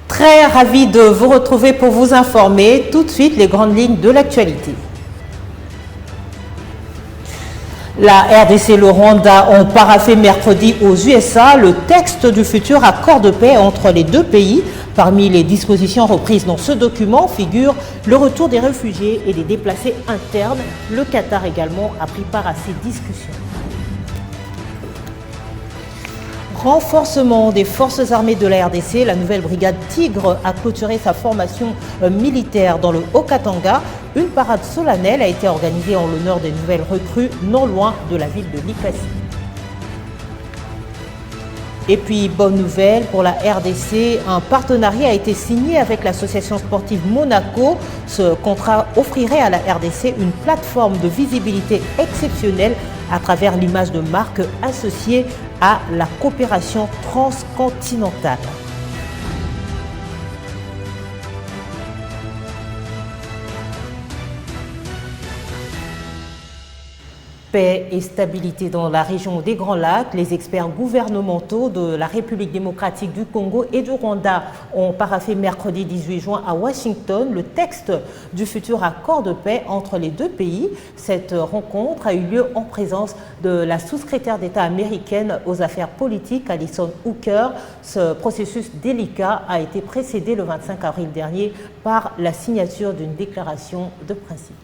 Très ravi de vous retrouver pour vous informer tout de suite les grandes lignes de l'actualité. La RDC et le Rwanda ont paraphé mercredi aux USA le texte du futur accord de paix entre les deux pays. Parmi les dispositions reprises dans ce document figure le retour des réfugiés et des déplacés internes. Le Qatar également a pris part à ces discussions. Renforcement des forces armées de la RDC, la nouvelle brigade Tigre a clôturé sa formation militaire dans le Haut-Katanga. Une parade solennelle a été organisée en l'honneur des nouvelles recrues non loin de la ville de Likasi. Et puis, bonne nouvelle pour la RDC, un partenariat a été signé avec l'association sportive Monaco. Ce contrat offrirait à la RDC une plateforme de visibilité exceptionnelle à travers l'image de marque associée à la coopération transcontinentale. Paix et stabilité dans la région des Grands Lacs. Les experts gouvernementaux de la République démocratique du Congo et du Rwanda ont paraphé mercredi 18 juin à Washington le texte du futur accord de paix entre les deux pays. Cette rencontre a eu lieu en présence de la sous-secrétaire d'État américaine aux affaires politiques, Alison Hooker. Ce processus délicat a été précédé le 25 avril dernier par la signature d'une déclaration de principe.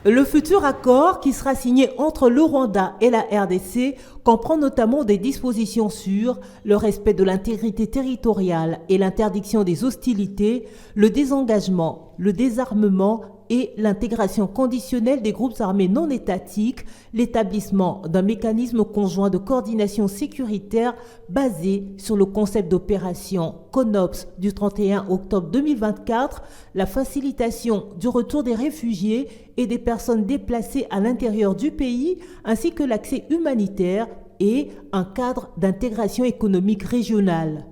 Le futur accord qui sera signé entre le Rwanda et la RDC comprend notamment des dispositions sur le respect de l'intégrité territoriale et l'interdiction des hostilités, le désengagement, le désarmement et l'intégration conditionnelle des groupes armés non étatiques, l'établissement d'un mécanisme conjoint de coordination sécuritaire basé sur le concept d'opération CONOPS du 31 octobre 2024, la facilitation du retour des réfugiés et des personnes déplacées à l'intérieur du pays, ainsi que l'accès humanitaire et un cadre d'intégration économique régionale.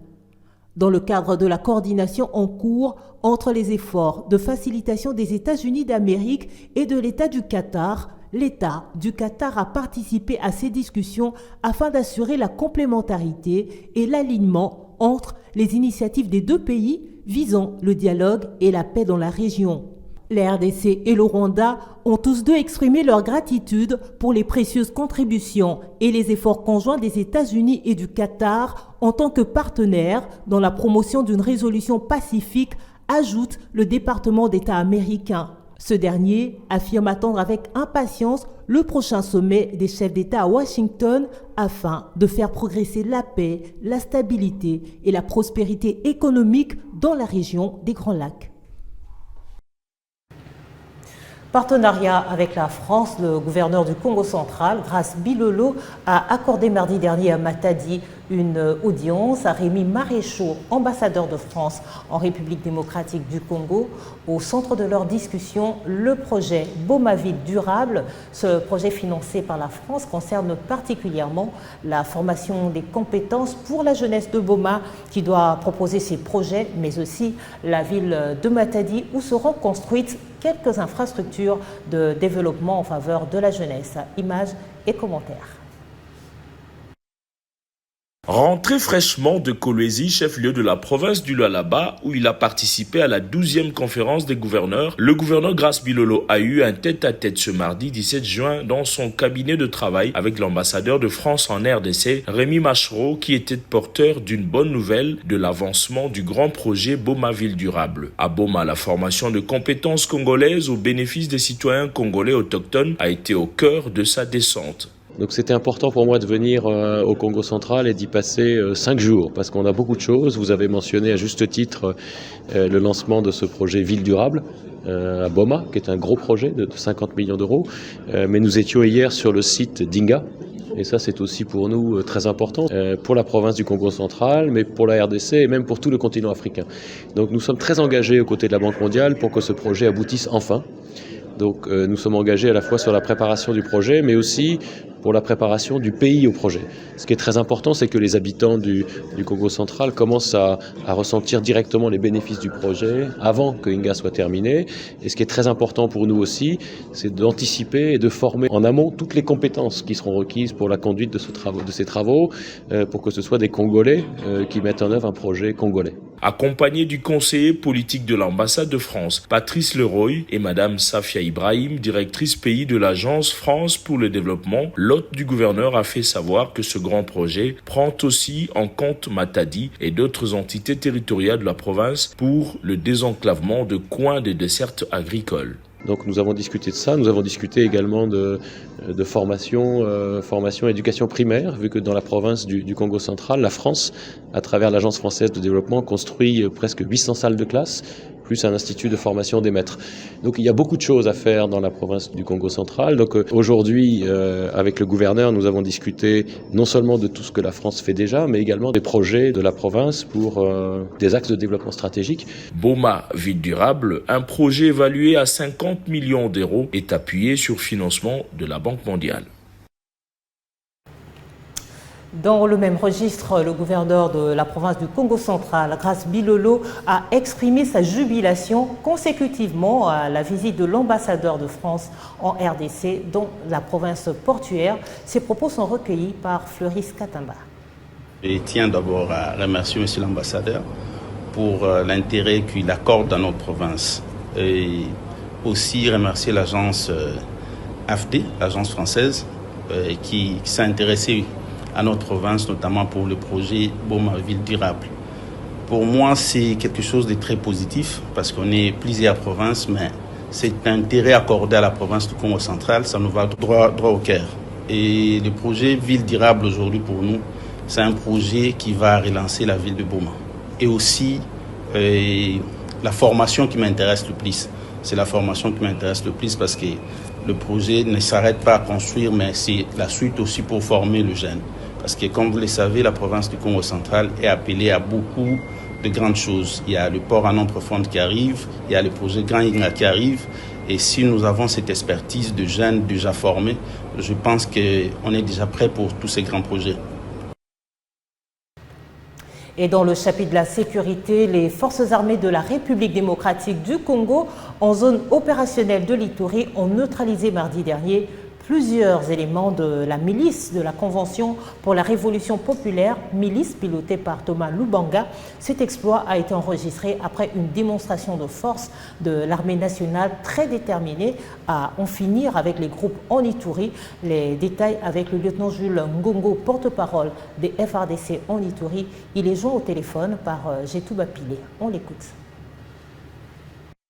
Dans le cadre de la coordination en cours entre les efforts de facilitation des États-Unis d'Amérique et de l'État du Qatar, l'État du Qatar a participé à ces discussions afin d'assurer la complémentarité et l'alignement entre les initiatives des deux pays visant le dialogue et la paix dans la région. La RDC et le Rwanda ont tous deux exprimé leur gratitude pour les précieuses contributions et les efforts conjoints des États-Unis et du Qatar en tant que partenaires dans la promotion d'une résolution pacifique, ajoute le département d'État américain. Ce dernier affirme attendre avec impatience le prochain sommet des chefs d'État à Washington afin de faire progresser la paix, la stabilité et la prospérité économique dans la région des Grands Lacs. Partenariat avec la France, le gouverneur du Congo central, Grace Bilolo, a accordé mardi dernier à Matadi une audience à Rémi Maréchaux, ambassadeur de France en République démocratique du Congo. Au centre de leur discussion, le projet Bomaville durable. Ce projet financé par la France concerne particulièrement la formation des compétences pour la jeunesse de Boma qui doit proposer ses projets, mais aussi la ville de Matadi où seront construites quelques infrastructures de développement en faveur de la jeunesse. Images et commentaires. Rentré fraîchement de Kolwezi, chef-lieu de la province du Lualaba, où il a participé à la 12e conférence des gouverneurs, le gouverneur Grace Bilolo a eu un tête-à-tête ce mardi 17 juin dans son cabinet de travail avec l'ambassadeur de France en RDC, Rémi Machereau, qui était porteur d'une bonne nouvelle de l'avancement du grand projet Bomaville durable. À Boma, la formation de compétences congolaises au bénéfice des citoyens congolais autochtones a été au cœur de sa descente. Donc c'était important pour moi de venir au Congo central et d'y passer 5 jours, parce qu'on a beaucoup de choses. Vous avez mentionné à juste titre le lancement de ce projet Ville durable à Boma, qui est un gros projet de 50 millions d'euros. Mais nous étions hier sur le site d'Inga, et ça c'est aussi pour nous très important, pour la province du Congo central, mais pour la RDC et même pour tout le continent africain. Donc nous sommes très engagés aux côtés de la Banque mondiale pour que ce projet aboutisse enfin. Donc nous sommes engagés à la fois sur la préparation du projet, mais aussi pour la préparation du pays au projet. Ce qui est très important, c'est que les habitants du Congo central commencent à ressentir directement les bénéfices du projet avant que Inga soit terminé. Et ce qui est très important pour nous aussi, c'est d'anticiper et de former en amont toutes les compétences qui seront requises pour la conduite de ces travaux, pour que ce soit des Congolais qui mettent en œuvre un projet congolais. Accompagné du conseiller politique de l'ambassade de France, Patrice Leroy, et Madame Safia Ibrahim, directrice pays de l'Agence France pour le développement, l'hôte du gouverneur a fait savoir que ce grand projet prend aussi en compte Matadi et d'autres entités territoriales de la province pour le désenclavement de coins des dessertes agricoles. Donc nous avons discuté de ça, nous avons discuté également de formation, éducation primaire, vu que dans la province du Congo central, la France, à travers l'Agence française de développement, construit presque 800 salles de classe, plus un institut de formation des maîtres. Donc il y a beaucoup de choses à faire dans la province du Congo central. Donc aujourd'hui, avec le gouverneur, nous avons discuté non seulement de tout ce que la France fait déjà, mais également des projets de la province pour des axes de développement stratégique. Boma Ville durable, un projet évalué à 50 millions d'euros, est appuyé sur financement de la Banque mondiale. Dans le même registre, le gouverneur de la province du Congo central, Grace Bilolo, a exprimé sa jubilation consécutivement à la visite de l'ambassadeur de France en RDC dans la province portuaire. Ses propos sont recueillis par Fleuris Katamba. Je tiens d'abord à remercier M. l'ambassadeur pour l'intérêt qu'il accorde à notre province et aussi remercier l'agence AFD, l'agence française, qui s'est intéressée à notre province, notamment pour le projet Boma Ville durable. Pour moi, c'est quelque chose de très positif parce qu'on est plusieurs provinces, mais cet intérêt accordé à la province du Congo central, ça nous va droit au cœur. Et le projet Ville durable aujourd'hui pour nous, c'est un projet qui va relancer la ville de Boma. Et aussi la formation qui m'intéresse le plus. C'est la formation qui m'intéresse le plus parce que le projet ne s'arrête pas à construire, mais c'est la suite aussi pour former le jeune. Parce que, comme vous le savez, la province du Congo central est appelée à beaucoup de grandes choses. Il y a le port à nom profonde qui arrive, il y a le projet Grand Inga qui arrive. Et si nous avons cette expertise de jeunes déjà formés, je pense qu'on est déjà prêt pour tous ces grands projets. Et dans le chapitre de la sécurité, les forces armées de la République démocratique du Congo, en zone opérationnelle de l'Ituri, ont neutralisé mardi dernier plusieurs éléments de la milice de la Convention pour la Révolution populaire, milice pilotée par Thomas Lubanga. Cet exploit a été enregistré après une démonstration de force de l'armée nationale très déterminée à en finir avec les groupes en Ituri. Les détails avec le lieutenant Jules Ngongo, porte-parole des FARDC en Ituri. Il est joint au téléphone par Gétou Bapilé. On l'écoute.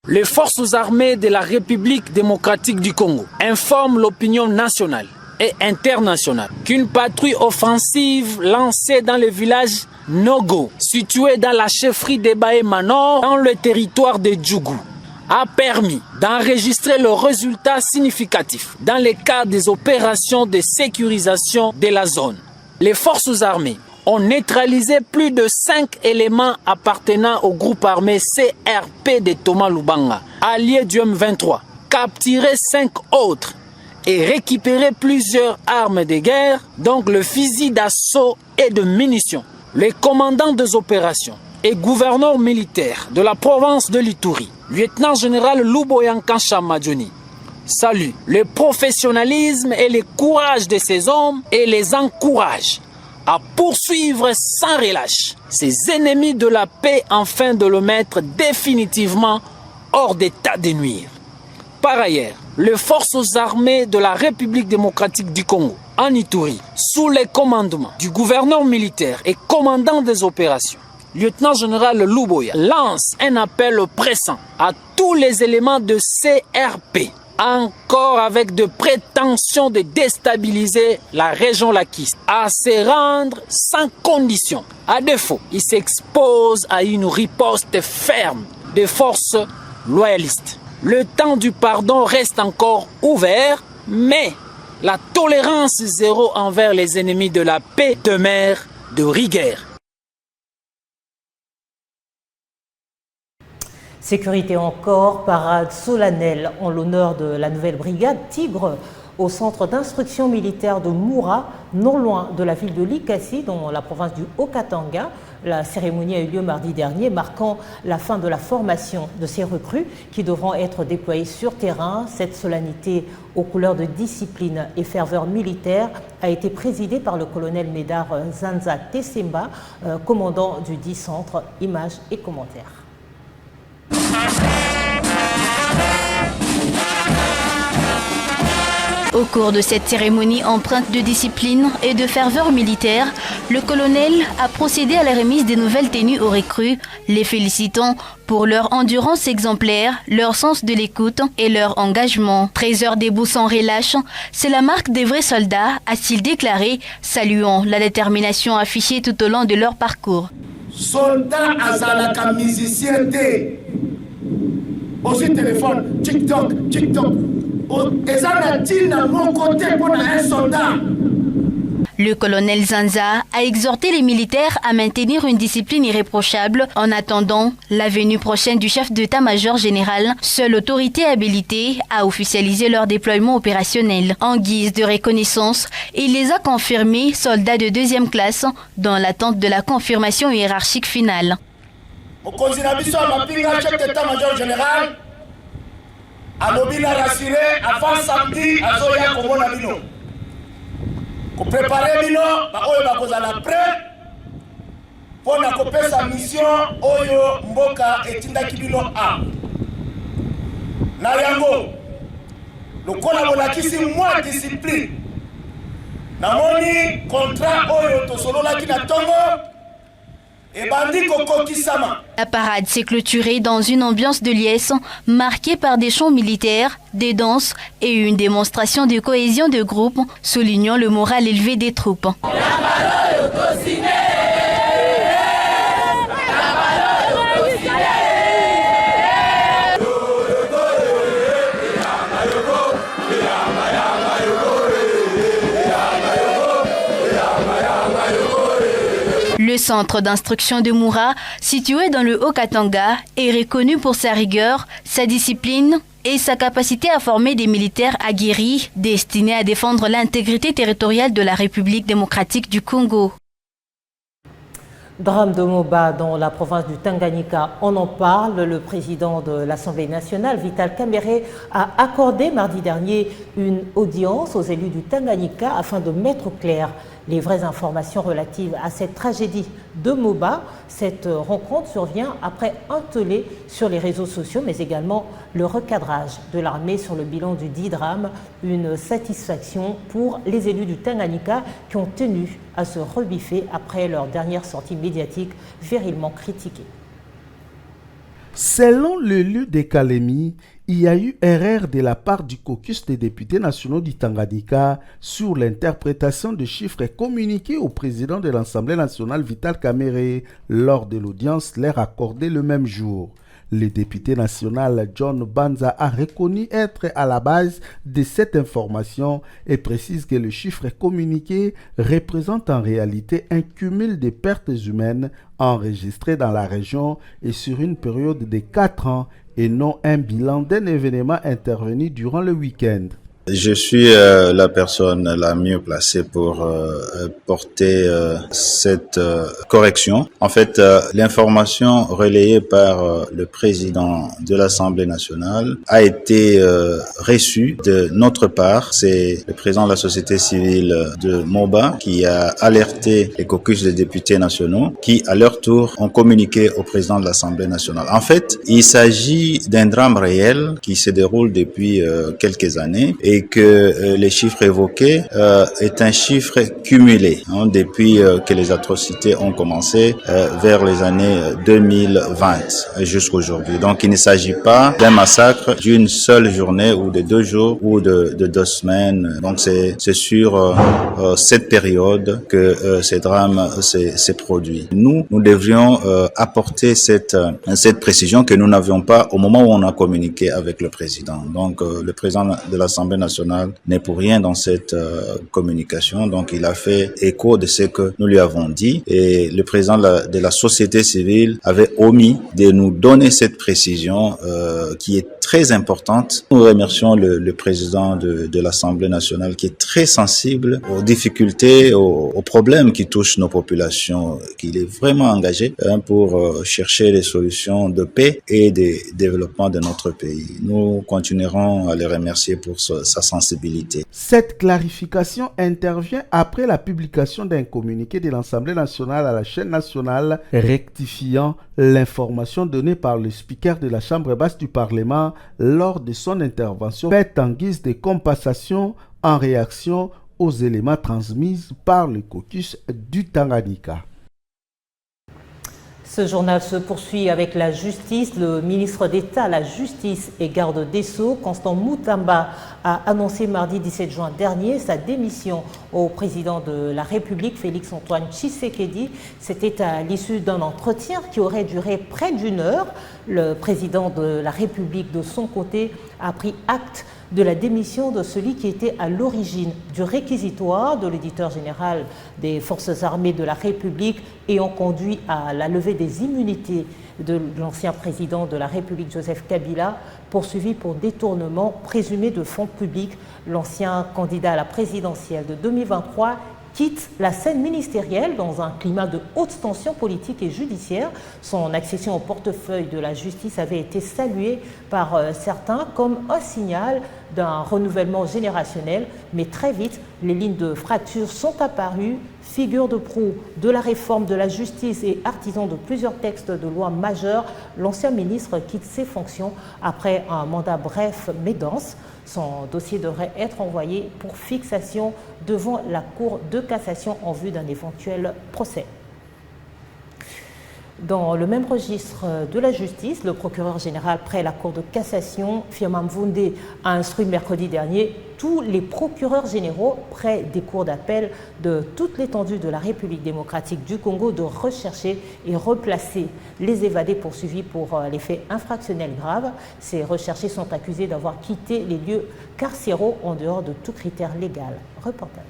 Les forces armées de la République démocratique du Congo informent l'opinion nationale et internationale qu'une patrouille offensive lancée dans le village Nogo, situé dans la chefferie de Bahema Nord, dans le territoire de Djougou, a permis d'enregistrer le résultat significatif dans le cadre des opérations de sécurisation de la zone. Les forces armées ont neutralisé plus de 5 éléments appartenant au groupe armé CRP de Thomas Lubanga, allié du M23, capturé 5 autres et récupéré plusieurs armes de guerre, donc le fusil d'assaut et de munitions. Le commandant des opérations et gouverneur militaire de la province de l'Ituri, lieutenant-général Luboyankan Chamadjoni, salue le professionnalisme et le courage de ces hommes et les encourage à poursuivre sans relâche ses ennemis de la paix afin de le mettre définitivement hors d'état de nuire. Par ailleurs, les forces armées de la République démocratique du Congo, en Ituri, sous le commandement du gouverneur militaire et commandant des opérations, lieutenant-général Luboya, lance un appel pressant à tous les éléments de CRP encore avec de prétentions de déstabiliser la région laquiste, à se rendre sans condition. À défaut, il s'expose à une riposte ferme des forces loyalistes. Le temps du pardon reste encore ouvert, mais la tolérance zéro envers les ennemis de la paix demeure de rigueur. Sécurité encore, parade solennelle en l'honneur de la nouvelle brigade Tigre au centre d'instruction militaire de Moura, non loin de la ville de Likasi, dans la province du Haut-Katanga. La cérémonie a eu lieu mardi dernier, marquant la fin de la formation de ces recrues qui devront être déployés sur terrain. Cette solennité aux couleurs de discipline et ferveur militaire a été présidée par le colonel Médard Zanza Tessemba, commandant du 10 centre. Images et commentaires. Au cours de cette cérémonie empreinte de discipline et de ferveur militaire, le colonel a procédé à la remise des nouvelles tenues aux recrues, les félicitant pour leur endurance exemplaire, leur sens de l'écoute et leur engagement. 13 heures debout sans relâche, c'est la marque des vrais soldats, a-t-il déclaré, saluant la détermination affichée tout au long de leur parcours. Soldat azalaka musicien te. Aussi téléphone, TikTok. Le colonel Zanza a exhorté les militaires à maintenir une discipline irréprochable en attendant la venue prochaine du chef d'état-major général, seule autorité habilitée à officialiser leur déploiement opérationnel. En guise de reconnaissance, il les a confirmés soldats de 2e classe dans l'attente de la confirmation hiérarchique finale. Chef d'état-major général Alobina rassuré avant samedi azoya komona bino ko préparer bino ba oyo bakozala prêt pour na kopesa mission oyo mboka etindaki bino a na yango lokola bolakisi mwa discipline namoni contrat oyo tosololaki na tongo. La parade s'est clôturée dans une ambiance de liesse marquée par des chants militaires, des danses et une démonstration de cohésion de groupe, soulignant le moral élevé des troupes. Le centre d'instruction de Moura, situé dans le Haut-Katanga, est reconnu pour sa rigueur, sa discipline et sa capacité à former des militaires aguerris destinés à défendre l'intégrité territoriale de la République démocratique du Congo. Drame de Moba dans la province du Tanganyika, on en parle. Le président de l'Assemblée nationale, Vital Kamerhe, a accordé mardi dernier une audience aux élus du Tanganyika afin de mettre au clair les vraies informations relatives à cette tragédie de Moba. Cette rencontre survient après un tollé sur les réseaux sociaux, mais également le recadrage de l'armée sur le bilan du dit drame. Une satisfaction pour les élus du Tanganyika qui ont tenu à se rebiffer après leur dernière sortie médiatique virilement critiquée. Selon l'élu de Kalemi, il y a eu erreur de la part du caucus des députés nationaux du Tanganyika sur l'interprétation de chiffres communiqués au président de l'Assemblée nationale Vital Kamerhe lors de l'audience leur accordée le même jour. Le député national John Banza a reconnu être à la base de cette information et précise que le chiffre communiqué représente en réalité un cumul de pertes humaines enregistrées dans la région et sur une période de 4 ans et non un bilan d'un événement intervenu durant le week-end. Je suis la personne la mieux placée pour porter cette correction. En fait, l'information relayée par le président de l'Assemblée nationale a été reçue de notre part. C'est le président de la société civile de Moba qui a alerté les caucus des députés nationaux qui, à leur tour, ont communiqué au président de l'Assemblée nationale. En fait, il s'agit d'un drame réel qui se déroule depuis quelques années et et que les chiffres évoqués est un chiffre cumulé depuis que les atrocités ont commencé vers les années 2020 jusqu'à aujourd'hui. Donc il ne s'agit pas d'un massacre d'une seule journée ou de 2 jours ou de 2 semaines. Donc c'est sur cette période que ces drames s'est produit. Nous devrions apporter cette précision que nous n'avions pas au moment où on a communiqué avec le président. Donc le président de l'Assemblée nationale n'est pour rien dans cette communication. Donc il a fait écho de ce que nous lui avons dit et le président de la société civile avait omis de nous donner cette précision qui est très importante. Nous remercions le président de l'Assemblée nationale qui est très sensible aux difficultés, aux problèmes qui touchent nos populations, qu'il est vraiment engagé pour chercher des solutions de paix et de développement de notre pays. Nous continuerons à le remercier pour sa sensibilité. Cette clarification intervient après la publication d'un communiqué de l'Assemblée nationale à la chaîne nationale rectifiant l'information donnée par le speaker de la Chambre basse du Parlement lors de son intervention faite en guise de compensation en réaction aux éléments transmis par le caucus du Tanganyika. Ce journal se poursuit avec la justice. Le ministre d'État à la justice et garde des Sceaux, Constant Mutamba, a annoncé mardi 17 juin dernier sa démission au président de la République, Félix-Antoine Tshisekedi. C'était à l'issue d'un entretien qui aurait duré près d'1 heure. Le président de la République, de son côté, a pris acte de la démission de celui qui était à l'origine du réquisitoire de l'éditeur général des Forces armées de la République ayant conduit à la levée des immunités de l'ancien président de la République, Joseph Kabila, poursuivi pour détournement présumé de fonds publics. L'ancien candidat à la présidentielle de 2023 quitte la scène ministérielle dans un climat de haute tension politique et judiciaire. Son accession au portefeuille de la justice avait été saluée par certains comme un signal d'un renouvellement générationnel, mais très vite, les lignes de fracture sont apparues. Figure de proue de la réforme de la justice et artisan de plusieurs textes de loi majeurs, l'ancien ministre quitte ses fonctions après un mandat bref mais dense. Son dossier devrait être envoyé pour fixation devant la Cour de cassation en vue d'un éventuel procès. Dans le même registre de la justice, le procureur général près la Cour de cassation, Firmin Mvunde, a instruit mercredi dernier tous les procureurs généraux près des cours d'appel de toute l'étendue de la République démocratique du Congo de rechercher et replacer les évadés poursuivis pour les faits infractionnels graves. Ces recherchés sont accusés d'avoir quitté les lieux carcéraux en dehors de tout critère légal. Reportage.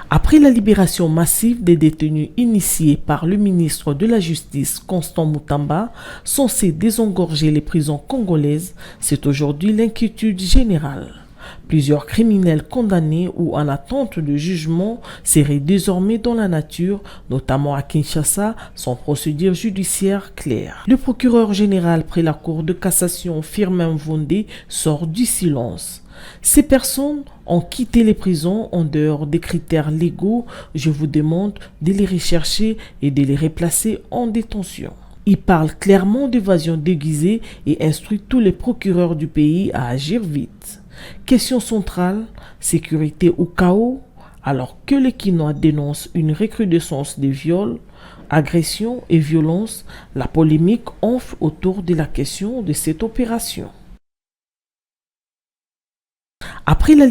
Après la libération massive des détenus initiée par le ministre de la Justice, Constant Mutamba, censé désengorger les prisons congolaises, c'est aujourd'hui l'inquiétude générale. Plusieurs criminels condamnés ou en attente de jugement seraient désormais dans la nature, notamment à Kinshasa, sans procédure judiciaire claire. Le procureur général près la Cour de cassation, Firmin Mvunde, sort du silence. Ces personnes ont quitté les prisons en dehors des critères légaux. Je vous demande de les rechercher et de les replacer en détention. Il parle clairement d'évasion déguisée et instruit tous les procureurs du pays à agir vite. Question centrale, sécurité ou chaos? Alors que les Kinois dénoncent une recrudescence des viols, agressions et violences, la polémique enfle autour de la question de cette opération. Après la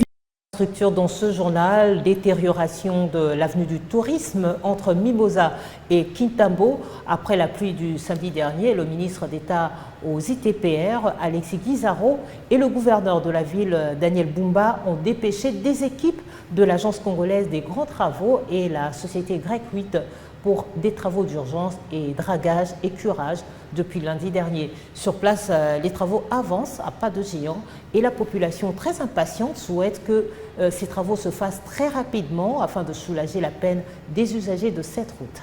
structure dans ce journal, détérioration de l'avenue du tourisme entre Mimosa et Kintambo. Après la pluie du samedi dernier, le ministre d'État aux ITPR, Alexis Guizarro, et le gouverneur de la ville, Daniel Bumba, ont dépêché des équipes de l'Agence congolaise des grands travaux et la société Grec 8 pour des travaux d'urgence et dragage et curage depuis lundi dernier. Sur place, les travaux avancent à pas de géant et la population très impatiente souhaite que ces travaux se fassent très rapidement afin de soulager la peine des usagers de cette route.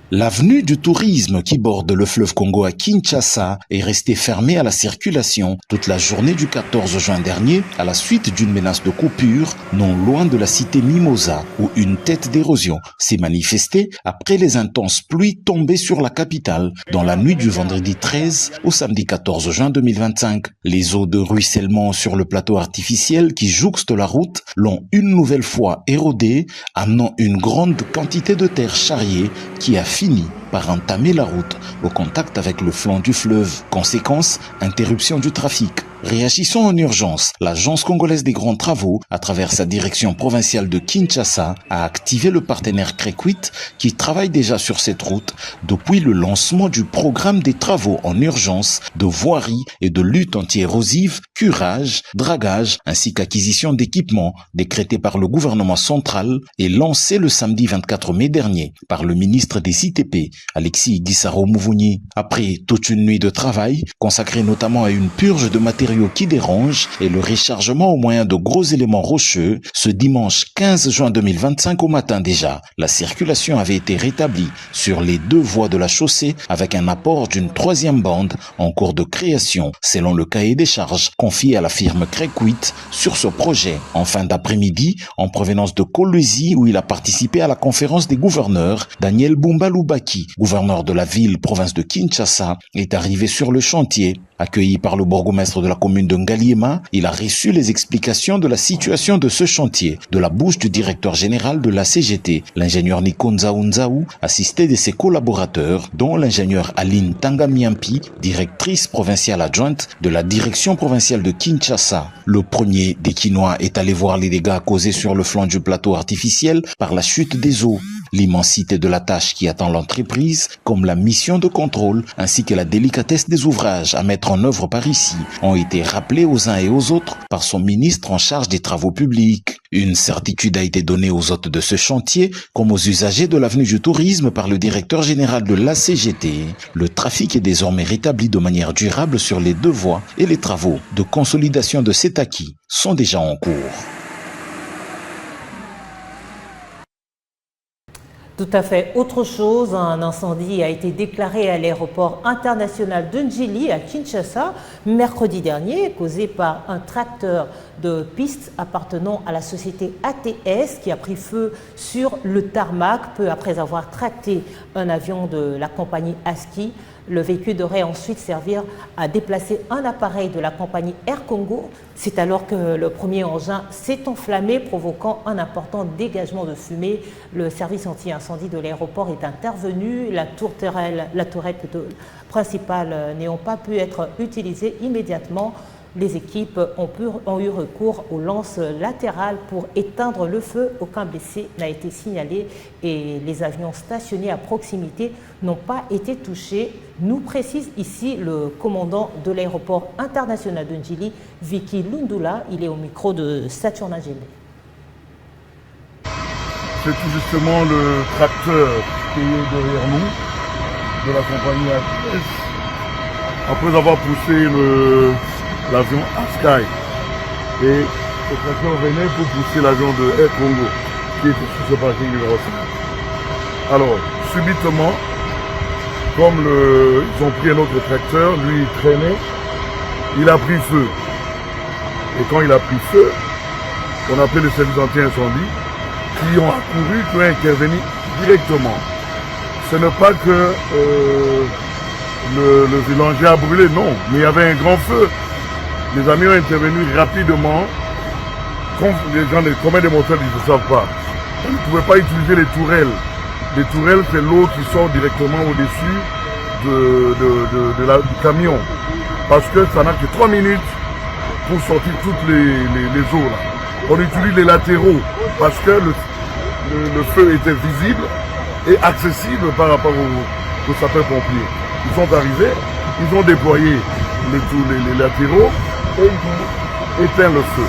L'avenue du tourisme qui borde le fleuve Congo à Kinshasa est restée fermée à la circulation toute la journée du 14 juin dernier à la suite d'une menace de coupure non loin de la cité Mimosa où une tête d'érosion s'est manifestée après les intenses pluies tombées sur la capitale dans la nuit du vendredi 13 au samedi 14 juin 2025. Les eaux de ruissellement sur le plateau artificiel qui jouxte la route l'ont une nouvelle fois érodé, amenant une grande quantité de terre charriée qui a fini par entamer la route au contact avec le flanc du fleuve. Conséquence, interruption du trafic. Réagissant en urgence, l'Agence congolaise des grands travaux, à travers sa direction provinciale de Kinshasa, a activé le partenaire Créquit qui travaille déjà sur cette route depuis le lancement du programme des travaux en urgence de voirie et de lutte anti-érosive, curage, dragage ainsi qu'acquisition d'équipements décrété par le gouvernement central et lancé le samedi 24 mai dernier par le ministre des ITP, Alexis Gisaro Mouvouni. Après toute une nuit de travail, consacrée notamment à une purge de matériaux qui dérangent et le rechargement au moyen de gros éléments rocheux, ce dimanche 15 juin 2025 au matin déjà, la circulation avait été rétablie sur les deux voies de la chaussée avec un apport d'une troisième bande en cours de création, selon le cahier des charges confié à la firme Créquit sur ce projet. En fin d'après-midi, en provenance de Kolwezi où il a participé à la conférence des gouverneurs, Daniel Bumba Lubaki, gouverneur de la ville province de Kinshasa, est arrivé sur le chantier. Accueilli par le bourgmestre de la commune de Ngaliema, il a reçu les explications de la situation de ce chantier de la bouche du directeur général de la CGT, l'ingénieur Nikonza Unzaou, assisté de ses collaborateurs, dont l'ingénieur Aline Tangamiampi, directrice provinciale adjointe de la direction provinciale de Kinshasa. Le premier des Kinois est allé voir les dégâts causés sur le flanc du plateau artificiel par la chute des eaux. L'immensité de la tâche qui attend l'entreprise, comme la mission de contrôle ainsi que la délicatesse des ouvrages à mettre en œuvre par ici, ont été rappelés aux uns et aux autres par son ministre en charge des travaux publics. Une certitude a été donnée aux hôtes de ce chantier comme aux usagers de l'avenue du tourisme par le directeur général de la CGT. Le trafic est désormais rétabli de manière durable sur les deux voies et les travaux de consolidation de cet acquis sont déjà en cours. Tout à fait. Autre chose, un incendie a été déclaré à l'aéroport international de Ndjili à Kinshasa mercredi dernier, causé par un tracteur de piste appartenant à la société ATS qui a pris feu sur le tarmac peu après avoir tracté un avion de la compagnie ASKI. Le véhicule devrait ensuite servir à déplacer un appareil de la compagnie Air Congo. C'est alors que le premier engin s'est enflammé, provoquant un important dégagement de fumée. Le service anti-incendie de l'aéroport est intervenu. La tourette principale n'ayant pas pu être utilisée immédiatement, les équipes ont eu recours aux lances latérales pour éteindre le feu. Aucun blessé n'a été signalé et les avions stationnés à proximité n'ont pas été touchés, nous précise ici le commandant de l'aéroport international de Ndjili, Vicky Lundula. Il est au micro de Saturnin Gembe. C'est tout justement le tracteur qui est derrière nous, de la compagnie ATS. Après avoir poussé l'avion ASKI, et le tracteur venait pour pousser l'avion de Air Congo qui était sur ce parking numéro 5. Alors, subitement, comme ils ont pris un autre tracteur, lui il traînait, il a pris feu. Et quand il a pris feu, on a appelé le service anti-incendie qui ont accouru, qui ont intervenu directement. Ce n'est pas que le villanger a brûlé, non, mais il y avait un grand feu. Les amis ont intervenu rapidement. Combien de moteurs ils ne savent pas. On ne pouvait pas utiliser les tourelles. Les tourelles, c'est l'eau qui sort directement au-dessus du camion. Parce que ça n'a que 3 minutes pour sortir toutes les eaux là. On utilise les latéraux parce que le feu était visible et accessible par rapport aux sapeurs-pompiers. Ils sont arrivés, ils ont déployé les latéraux et ils ont éteint le feu.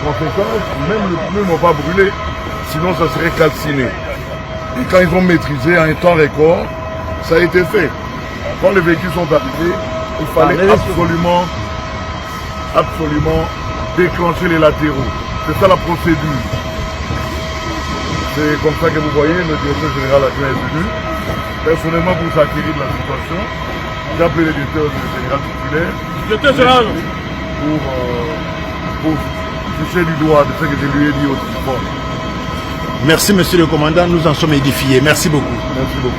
Conséquence, même les pneus n'ont pas brûlé, sinon ça serait calciné. Et quand ils ont maîtrisé en un temps record, ça a été fait. Quand les véhicules sont arrivés, il fallait absolument déclencher les latéraux. C'est ça la procédure. C'est comme ça que vous voyez, le directeur général adjoint est venu. personnellement pour s'acquérir de la situation. J'ai appelé le directeur général titulaire. Directeur général pour toucher du doigt de ce que je lui ai dit au téléphone. Merci monsieur le commandant, nous en sommes édifiés. Merci beaucoup. Merci beaucoup.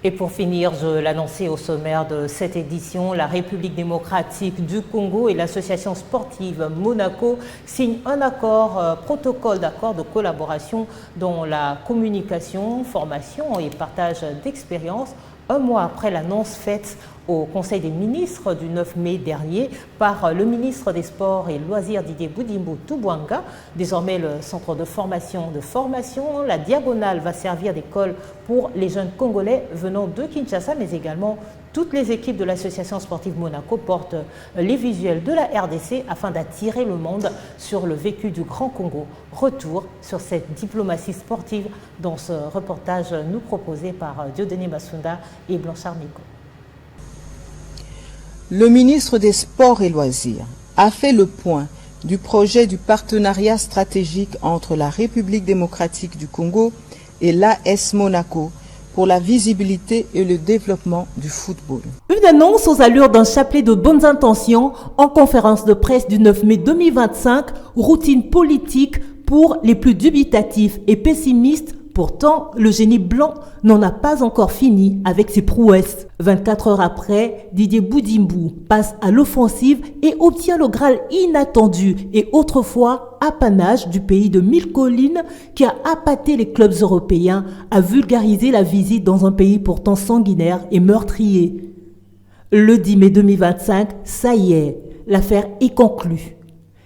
Et pour finir, je l'annonçais au sommaire de cette édition, la République démocratique du Congo et l'association sportive Monaco signent un protocole d'accord de collaboration dans la communication, formation et partage d'expériences, un mois après l'annonce faite au Conseil des ministres du 9 mai dernier par le ministre des Sports et Loisirs Didier Budimbu Tubwanga. Désormais, le centre de formation, la Diagonale va servir d'école pour les jeunes Congolais venant de Kinshasa, mais également toutes les équipes de l'association sportive Monaco portent les visuels de la RDC afin d'attirer le monde sur le vécu du Grand Congo. Retour sur cette diplomatie sportive dans ce reportage nous proposé par Dieudonné Masunda et Blanchard Nico. Le ministre des Sports et Loisirs a fait le point du projet du partenariat stratégique entre la République démocratique du Congo et l'AS Monaco pour la visibilité et le développement du football. Une annonce aux allures d'un chapelet de bonnes intentions en conférence de presse du 9 mai 2025, routine politique pour les plus dubitatifs et pessimistes. Pourtant, le génie blanc n'en a pas encore fini avec ses prouesses. 24 heures après, Didier Budimbu passe à l'offensive et obtient le Graal inattendu et autrefois apanage du pays de 1000 collines qui a appâté les clubs européens à vulgariser la visite dans un pays pourtant sanguinaire et meurtrier. Le 10 mai 2025, ça y est, l'affaire est conclue.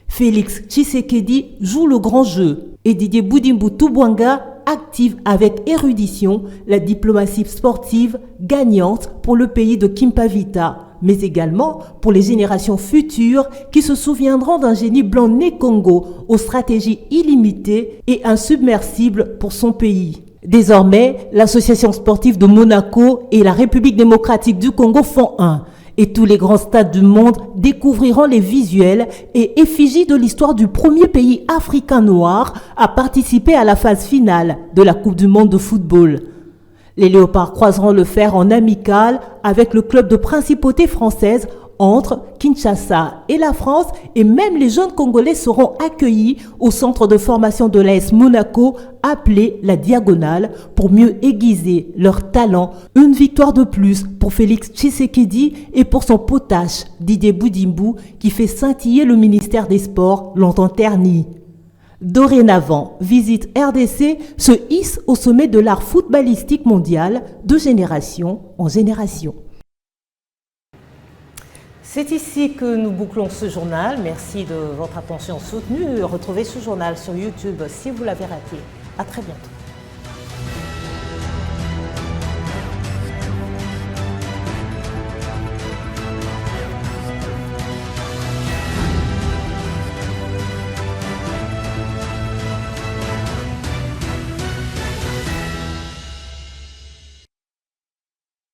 Félix Tshisekedi joue le grand jeu et Didier Budimbu Tubwanga active avec érudition la diplomatie sportive gagnante pour le pays de Kimpavita, mais également pour les générations futures qui se souviendront d'un génie blanc né Congo aux stratégies illimitées et insubmersibles pour son pays. Désormais, l'association sportive de Monaco et la République démocratique du Congo font un. Et tous les grands stades du monde découvriront les visuels et effigies de l'histoire du premier pays africain noir à participer à la phase finale de la Coupe du monde de football. Les Léopards croiseront le fer en amical avec le club de principauté française entre Kinshasa et la France, et même les jeunes Congolais seront accueillis au centre de formation de l'AS Monaco appelé la Diagonale pour mieux aiguiser leur talent. Une victoire de plus pour Félix Tshisekedi et pour son potache Didier Budimbu qui fait scintiller le ministère des Sports longtemps terni. Dorénavant, Visite RDC se hisse au sommet de l'art footballistique mondial de génération en génération. C'est ici que nous bouclons ce journal. Merci de votre attention soutenue. Retrouvez ce journal sur YouTube si vous l'avez raté. À très bientôt.